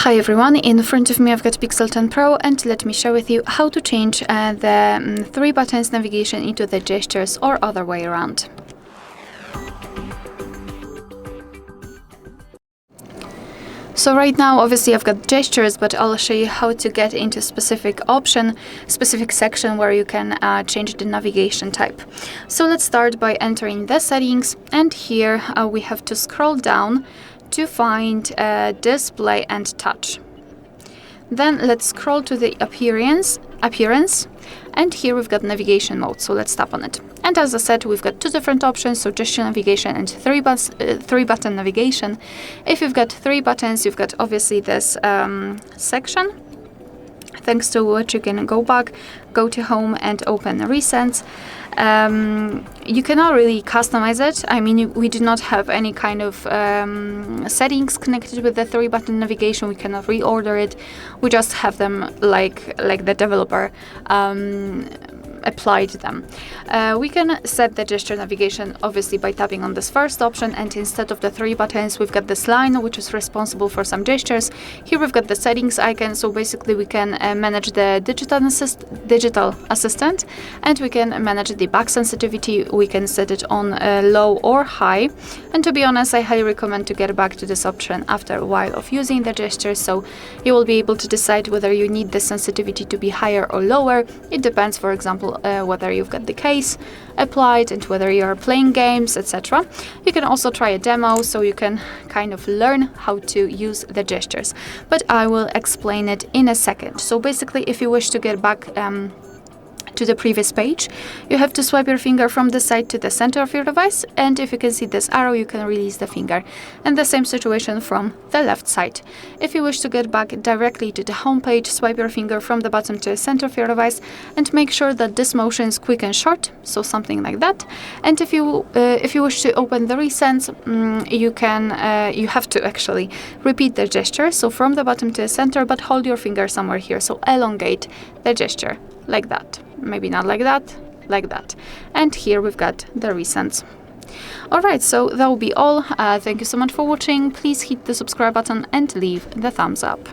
Hi everyone, in front of me I've got Pixel 10 Pro, and let me share with you how to change the 3 buttons navigation into the gestures or other way around. So right now obviously I've got gestures, but I'll show you how to get into specific section where you can change the navigation type. So let's start by entering the settings, and here we have to scroll down to find display and touch. Then let's scroll to the appearance, and here we've got navigation mode, so let's tap on it. And as I said, we've got two different options, so gesture navigation and three button navigation. If you've got 3 buttons, you've got obviously this section, thanks to which you can go back, go to home and open recents. You cannot really customize it. I mean, we do not have any kind of settings connected with the 3 button navigation. We cannot reorder it. We just have them like the developer applied them. We can set the gesture navigation obviously by tapping on this first option, and instead of the 3 buttons we've got this line which is responsible for some gestures. Here we've got the settings icon, so basically we can manage the digital assistant, and we can manage the back sensitivity. We can set it on low or high, and to be honest, I highly recommend to get back to this option after a while of using the gestures, so you will be able to decide whether you need the sensitivity to be higher or lower. It depends, for example, whether you've got the case applied and whether you are playing games, etc. You can also try a demo, so you can kind of learn how to use the gestures, but I will explain it in a second. So basically, if you wish to get back to the previous page, you have to swipe your finger from the side to the center of your device, and if you can see this arrow, you can release the finger, and the same situation from the left side. If you wish to get back directly to the home page, swipe your finger from the bottom to the center of your device and make sure that this motion is quick and short, so something like that. And if you wish to open the recents, you have to actually repeat the gesture, so from the bottom to the center, but hold your finger somewhere here, so elongate the gesture like that. Maybe not like that, like that. And here we've got the recents. Alright, so that will be all. Thank you so much for watching. Please hit the subscribe button and leave the thumbs up.